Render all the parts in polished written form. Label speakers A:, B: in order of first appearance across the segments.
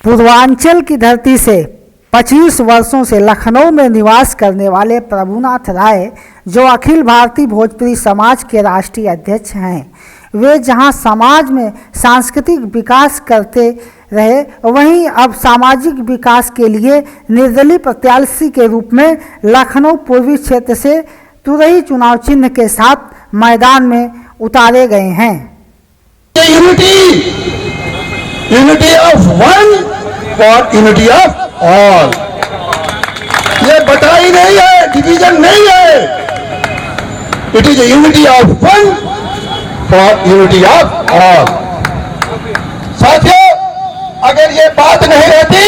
A: पूर्वांचल की धरती से 25 वर्षों से लखनऊ में निवास करने वाले प्रभुनाथ राय, जो अखिल भारतीय भोजपुरी समाज के राष्ट्रीय अध्यक्ष हैं, वे जहां समाज में सांस्कृतिक विकास करते रहे, वहीं अब सामाजिक विकास के लिए निर्दलीय प्रत्याशी के रूप में लखनऊ पूर्वी क्षेत्र से तुरही चुनाव चिन्ह के साथ मैदान में उतारे गए हैं।
B: Unity of one for unity of all. ये बटाई नहीं है, डिवीजन नहीं है, it is unity of one for unity of all. साथियों, अगर ये बात नहीं रहती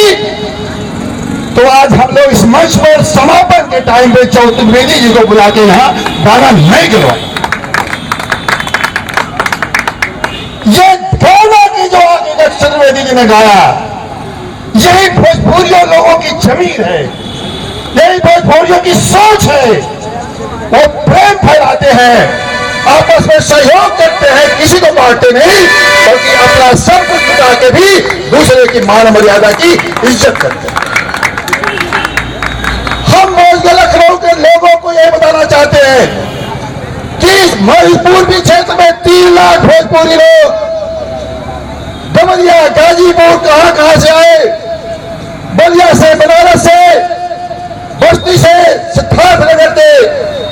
B: तो आज हम लोग इस मंच पर समापन के टाइम पे चतुर्वेदी जी को बुला के यहां गाना नहीं गिरवाए। ये गाना की जो आगे चतुर्वेदी जी ने गाया, यही भोजपुरियों लोगों की जमीन है, यही भोजपुरियों की सोच है। वो प्रेम फैलाते हैं, आपस में सहयोग करते हैं, किसी को बांटते नहीं, बल्कि अपना सब कुछ मिटा के भी दूसरे की मान मर्यादा की इज्जत करते हैं। हम मौजूदा लखनऊ के लोगों को यह बताना चाहते हैं कि इस पूर्वी क्षेत्र में 3 लाख भोजपुरी लोग डमरिया, गाजीपुर, कहां से आए, बलिया से, बनारस से, बस्ती से, सिद्धार्थनगर से,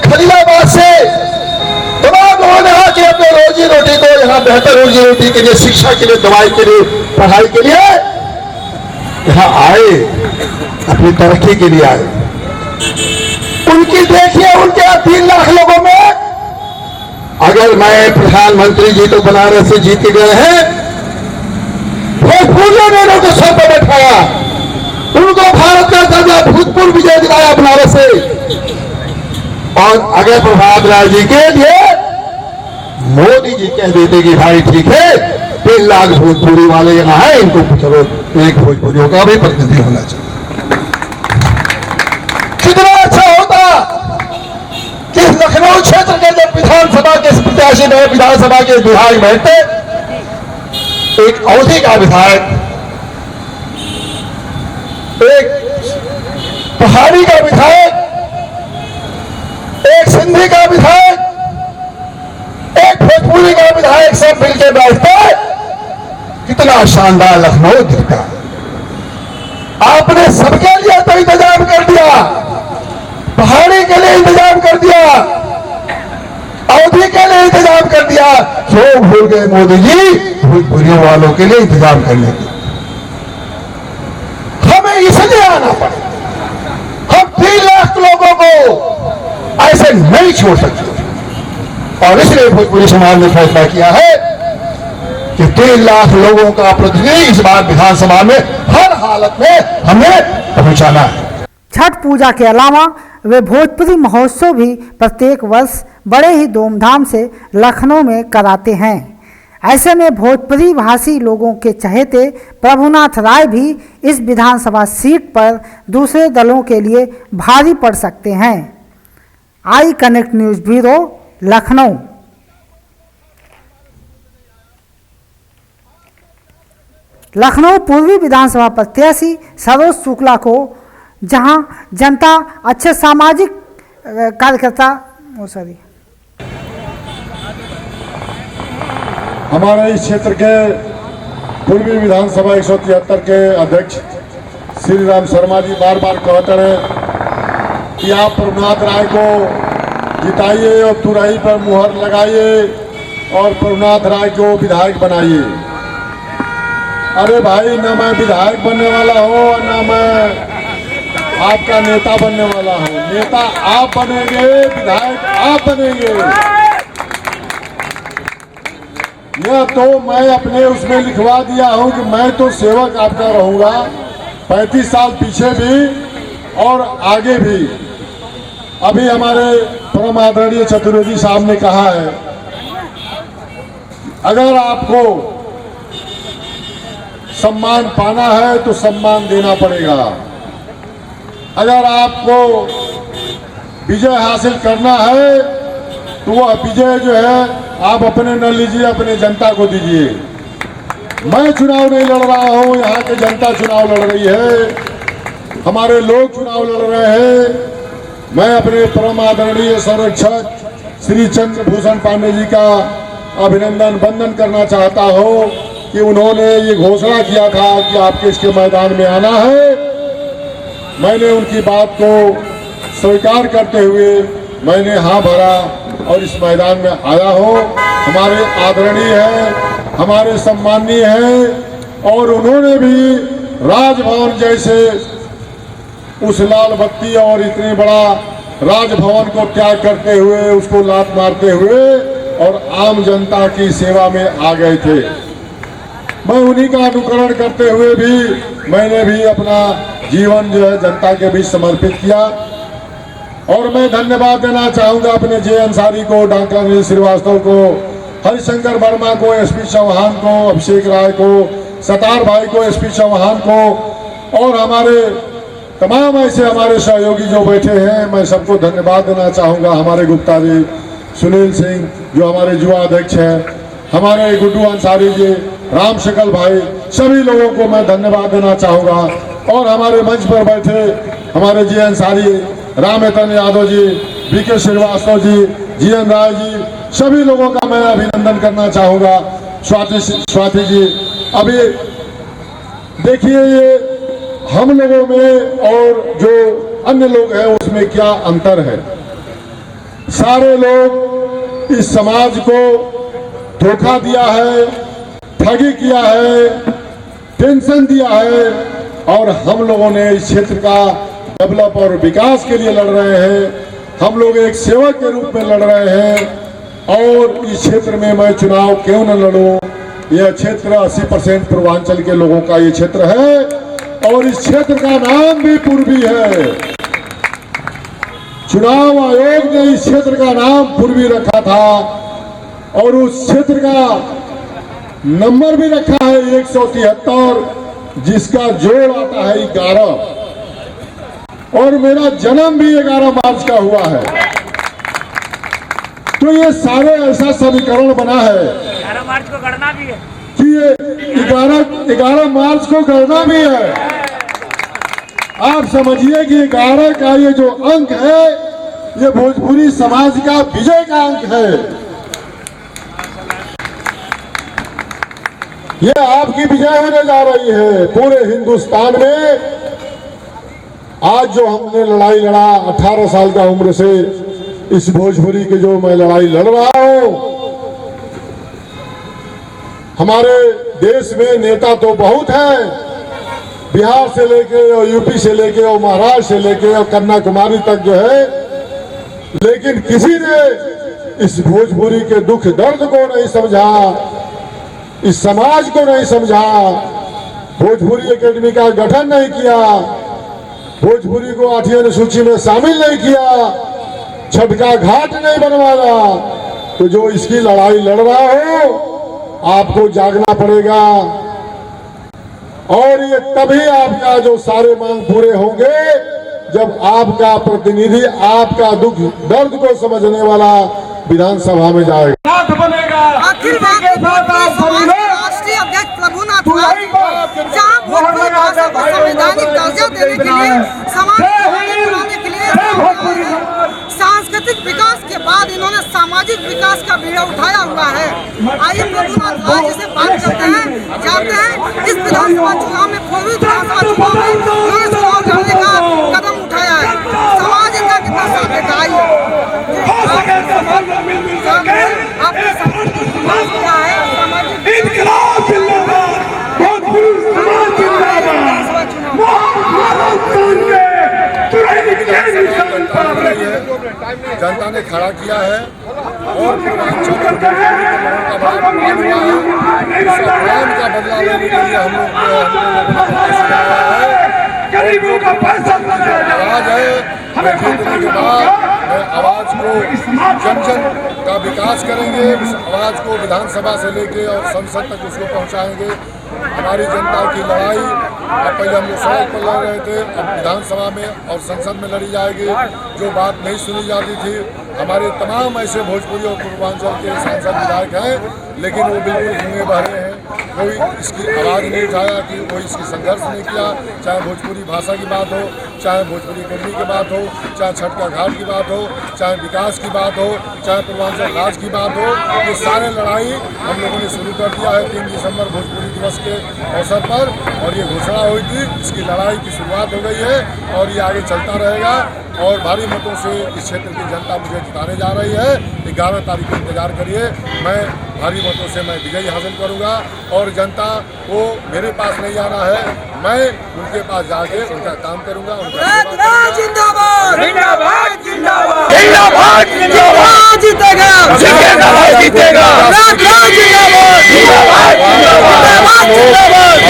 B: खलीलाबाद से, तमाम लोगों ने आके अपने रोजी रोटी को यहाँ बेहतर रोजी रोटी के लिए, शिक्षा के लिए, दवाई के लिए, पढ़ाई के लिए यहाँ आए, अपनी तरक्की के लिए आए। उनकी देखिए, उनके 3 लाख लोगों में अगर मैं प्रधानमंत्री जी तो बनारस से जीत के गए हैं, भोजपुरियों ने उनको सर पर बैठाया, उनको भारत का दर्जा भूतपूर्व विजय दिलाया बनारस से। और अगर प्रभात राय जी के लिए मोदी जी कह देते कि भाई ठीक है, 3 लाख भोजपुरी वाले यहाँ है, इनको चलो एक भोजपुरियों का भी प्रतिनिधि होना चाहिए। कितना अच्छा होता कि लखनऊ क्षेत्र के जब विधानसभा के प्रत्याशी में विधानसभा के विधायक बैठते, एक अवधि का विधायक, एक पहाड़ी का विधायक, एक सिंधी का विधायक, एक भोजपुरी का विधायक, सब मिलकर बैठते, कितना शानदार लखनऊ दिखता। आपने सबके लिए तो इंतजाम कर दिया, पहाड़ी के लिए इंतजाम कर दिया, अवधि के लिए इंतजाम कर दिया, जो भूल गए मोदी जी भोजपुरियों वालों के लिए इंतजाम करने की। हमें इसलिए आना पड़ा, हम 3 लाख लोगों को ऐसे नहीं छोड़ सकते, और इसलिए भोजपुरी समाज ने फैसला किया है कि 3 लाख लोगों का प्रतिनिधि इस बार विधानसभा में हर हालत में हमें पहुंचाना है।
A: छठ पूजा के अलावा वे भोजपुरी महोत्सव भी प्रत्येक वर्ष बड़े ही धूमधाम से लखनऊ में कराते हैं। ऐसे में भोजपुरी भाषी लोगों के चहेते प्रभुनाथ राय भी इस विधानसभा सीट पर दूसरे दलों के लिए भारी पड़ सकते हैं। I connect news bureau, Lucknow. Lucknow पूर्वी विधानसभा प्रत्याशी सरोज शुक्ला को जहां जनता अच्छे सामाजिक कार्यकर्ता
C: हमारे इस क्षेत्र के पूर्वी विधानसभा 173 के अध्यक्ष श्री राम शर्मा जी बार बार कहते रहे कि आप प्रभुनाथ राय को जिताइए और तुरही पर मुहर लगाइए और प्रभुनाथ राय को विधायक बनाइए। अरे भाई, ना मैं विधायक बनने वाला हूँ, ना मैं आपका नेता बनने वाला हूँ। नेता आप बनेंगे, विधायक आप बनेंगे। यह तो मैं अपने उसमें लिखवा दिया हूं कि मैं तो सेवक आपका रहूंगा 35 साल पीछे भी और आगे भी। अभी हमारे परम आदरणीय चतुर्वेदी साहब ने कहा है, अगर आपको सम्मान पाना है तो सम्मान देना पड़ेगा, अगर आपको विजय हासिल करना है तो वह विजय जो है आप अपने न लीजिए, अपने जनता को दीजिए। मैं चुनाव नहीं लड़ रहा हूं, यहाँ की जनता चुनाव लड़ रही है, हमारे लोग चुनाव लड़ रहे हैं। मैं अपने परम आदरणीय संरक्षक श्री चंद्रभूषण पांडे जी का अभिनंदन वंदन करना चाहता हूं कि उन्होंने ये घोषणा किया था कि आपके इसके मैदान में आना है। मैंने उनकी बात को स्वीकार करते हुए मैंने हाँ भरा और इस मैदान में आया हूँ। हमारे आदरणीय हैं, हमारे सम्माननीय हैं और उन्होंने भी राजभवन जैसे उस लाल बत्ती और इतनी बड़ा राजभवन को त्याग करते हुए, उसको लात मारते हुए और आम जनता की सेवा में आ गए थे। मैं उन्हीं का अनुकरण करते हुए भी मैंने भी अपना जीवन जो है जनता के बीच समर्पित किया। और मैं धन्यवाद देना चाहूंगा अपने जे अंसारी को, डॉक्टर अनिल श्रीवास्तव को, हरिशंकर वर्मा को, एसपी चौहान को, अभिषेक राय को, सतार भाई को, एसपी चौहान को और हमारे तमाम ऐसे हमारे सहयोगी जो बैठे हैं, मैं सबको धन्यवाद देना चाहूँगा। हमारे गुप्ता जी, सुनील सिंह जो हमारे युवा अध्यक्ष हैं, हमारे गुड्डू अंसारी जी, राम शकल भाई, सभी लोगों को मैं धन्यवाद देना चाहूँगा। और हमारे मंच पर बैठे हमारे जी अंसारी, राम एतन यादव जी, बीके श्रीवास्तव जी, जीएन राय जी, सभी लोगों का मैं अभिनंदन करना चाहूँगा। स्वाति जी, अभी देखिए ये हम लोगों में और जो अन्य लोग हैं उसमें क्या अंतर है। सारे लोग इस समाज को धोखा दिया है, ठगी किया है, टेंशन दिया है और हम लोगों ने इस क्षेत्र का डेवलप और विकास के लिए लड़ रहे हैं। हम लोग एक सेवक के रूप में लड़ रहे हैं और इस क्षेत्र में मैं चुनाव क्यों न लड़ूं। यह क्षेत्र 80% पूर्वांचल के लोगों का ये क्षेत्र है और इस क्षेत्र का नाम भी पूर्वी है। चुनाव आयोग ने इस क्षेत्र का नाम पूर्वी रखा था और उस क्षेत्र का नंबर भी रखा है 173, जिसका जोड़ आता है 11 और मेरा जन्म भी 11 मार्च का हुआ है। तो ये सारे ऐसा समीकरण बना है
D: 11 मार्च को गणना भी है
C: कि ये 11 मार्च को गणना भी है। आप समझिए कि 11 का ये जो अंक है ये भोजपुरी समाज का विजय का अंक है। ये आपकी विजय होने जा रही है पूरे हिंदुस्तान में। आज जो हमने लड़ाई लड़ा 18 साल का उम्र से, इस भोजपुरी की जो मैं लड़ाई लड़ रहा हूं, हमारे देश में नेता तो बहुत हैं, बिहार से लेके और यूपी से लेके और महाराष्ट्र से लेके और कन्याकुमारी तक जो है, लेकिन किसी ने इस भोजपुरी के दुख दर्द को नहीं समझा, इस समाज को नहीं समझा, भोजपुरी एकेडमी का गठन नहीं किया, भोजपुरी को 8वीं अनुसूची में शामिल नहीं किया, छठ का घाट नहीं बनवाया। तो जो इसकी लड़ाई लड़ रहा हो, आपको जागना पड़ेगा और ये तभी आपका जो सारे मांग पूरे होंगे जब आपका प्रतिनिधि आपका दुख दर्द को समझने वाला विधानसभा में जाएगा।
E: अखिल भारतीय भोजपुरी समाज के राष्ट्रीय अध्यक्ष प्रभुनाथ राय जी, जहां भोजपुरी भाषा को संवैधानिक दर्जा देने के लिए, समाज को आगे बढ़ाने के लिए, सांस्कृतिक विकास के बाद इन्होंने सामाजिक विकास का बीड़ा उठाया हुआ है। आइए प्रभुनाथ राय जी से बात करते हैं, जानते हैं इस विधानसभा चुनाव में, पूर्वी विधानसभा चुनाव में इन्होंने चुनाव लड़ने का कदम उठाया है। समाज इनका कितना साथ देता है? आपके समाज क्या है?
C: जनता ने खड़ा किया है और पूर्वांचल और का बड़ा बदला लेने के लिए हम लोग गरीबों का पैसा आवाज है। मैं जीतने के बाद मैं आवाज को जन जन का विकास करेंगे, उस आवाज को विधानसभा से लेके और संसद तक उसको पहुंचाएंगे। हमारी जनता की लड़ाई अब पहले हम लोग सड़क पर लड़ रहे थे, अब विधानसभा में और संसद में लड़ी जाएगी। जो बात नहीं सुनी जाती थी, हमारे तमाम ऐसे भोजपुरी और पूर्वांचल के सांसद विधायक हैं, लेकिन वो बिल्कुल गूंगे बहरे हैं। कोई इसकी आवाज़ नहीं उठाया, कि कोई इसकी संघर्ष नहीं किया। चाहे भोजपुरी भाषा की बात हो, चाहे भोजपुरी करनी की बात हो, चाहे छठ का घाट की बात हो, चाहे विकास की बात हो, चाहे पूर्वांचल राज की बात हो, ये सारे लड़ाई हम लोगों ने शुरू कर दिया है 3 दिसंबर भोजपुरी दिवस के अवसर पर। और ये घोषणा हुई थी, इसकी लड़ाई की शुरुआत हो गई है और ये आगे चलता रहेगा। और भारी मतों से इस क्षेत्र की जनता मुझे जिताने जा रही है। 11 तारीख को इंतजार करिए, मैं भारी मतों से मैं विजय हासिल करूंगा। और जनता को मेरे पास नहीं आना है, मैं उनके पास जाके उनका काम करूंगा, उनका
E: जिंदाबाद
D: जिंदाबाद जिंदाबाद
B: जिंदाबाद जिंदाबाद
E: जीतेगा
B: जीतेगा भाई जीतेगा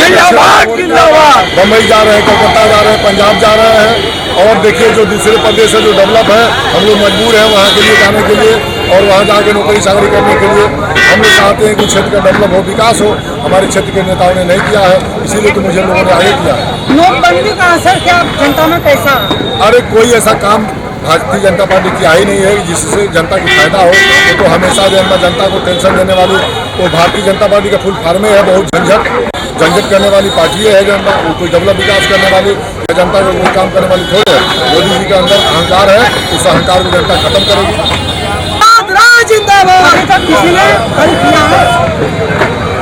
B: जिंदाबाद जिंदाबाद।
C: बम्बई जा रहे हैं, कोलकाता जा रहे हैं, पंजाब जा रहे हैं। और देखिए जो दूसरे प्रदेश है जो डेवलप है, हम लोग मजबूर हैं वहाँ के लिए जाने के लिए और वहाँ जाके नौकरी चाकरी करने के लिए। हम लोग चाहते हैं कि क्षेत्र का डेवलप हो, विकास हो। हमारे क्षेत्र के नेताओं ने नहीं किया है, इसीलिए तो मुझे लोगों ने आगे किया।
E: नोटबंदी का असर क्या जनता में कैसा?
C: अरे कोई ऐसा काम भारतीय जनता पार्टी की आई नहीं है जिससे जनता को फायदा हो। तो हमेशा जनता को टेंशन देने वाली वो भारतीय जनता पार्टी का फुल फार्मे है। बहुत झंझट करने वाली पार्टी है जनता, वो कोई डेवलप विकास करने वाली जनता को कोई काम करने वाली थोड़ी है। मोदी जी के अंदर अहंकार है, उस अहंकार को जनता खत्म करेगी।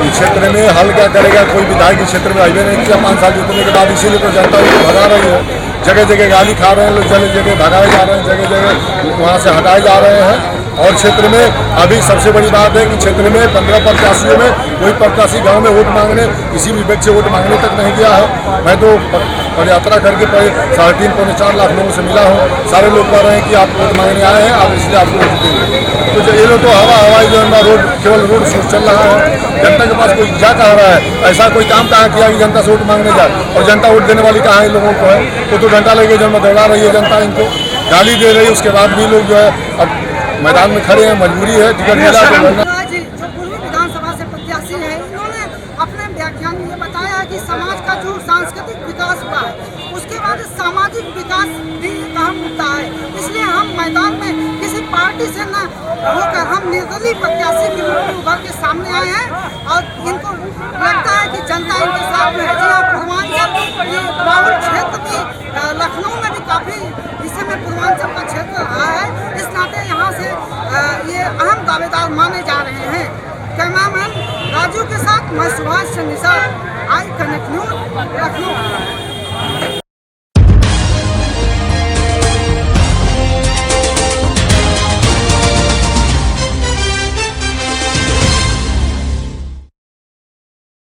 C: इस क्षेत्र में हल क्या करेगा, कोई विधायक इस क्षेत्र में हाईवे नहीं किया 5 साल जीतने के बाद, इसीलिए तो जनता उनको भगा रही है। जगह जगह गाली खा रहे हैं लोग, जगह जगह भगाए जा रहे हैं, जगह जगह वहाँ से हटाए जा रहे हैं। और क्षेत्र में अभी सबसे बड़ी बात है कि क्षेत्र में 15 प्रत्याशियों में कोई प्रत्याशी गांव में वोट मांगने, किसी भी व्यक्ति से वोट मांगने तक नहीं गया है। मैं तो पदयात्रा करके 3.5 पौने 4 लाख लोगों से मिला हूँ। सारे लोग कह रहे हैं कि आप वोट मांगने आए हैं, आप इसलिए आपको वोट देंगे। तो ये लोग तो हवाई जो है रोड, केवल रोड शो चल रहा है। जनता के पास कोई क्या कह रहा है, ऐसा कोई काम कहाँ किया कि जनता से वोट मांगने जाए, और जनता वोट देने वाली कहाँ इन लोगों को है। तो घंटा लेके जब दौड़ा रही है जनता, इनको गाली दे रही है, उसके बाद भी लोग जो है अब मैदान में खड़े हैं। मजबूरी है, टिकट मिला तो लड़ना।
E: जो पूर्वी विधानसभा से प्रत्याशी है, इन्होंने अपने व्याख्यान में बताया कि समाज का जो सांस्कृतिक विकास हुआ है, उसके बाद सामाजिक विकास भी अहम मुद्दा है। इसलिए हम मैदान में किसी पार्टी से न होकर हम निर्दलीय प्रत्याशी के रूप में उभर के सामने आए हैं और इनको लगता है कि जनता इनके साथ में है। पूर्वांचल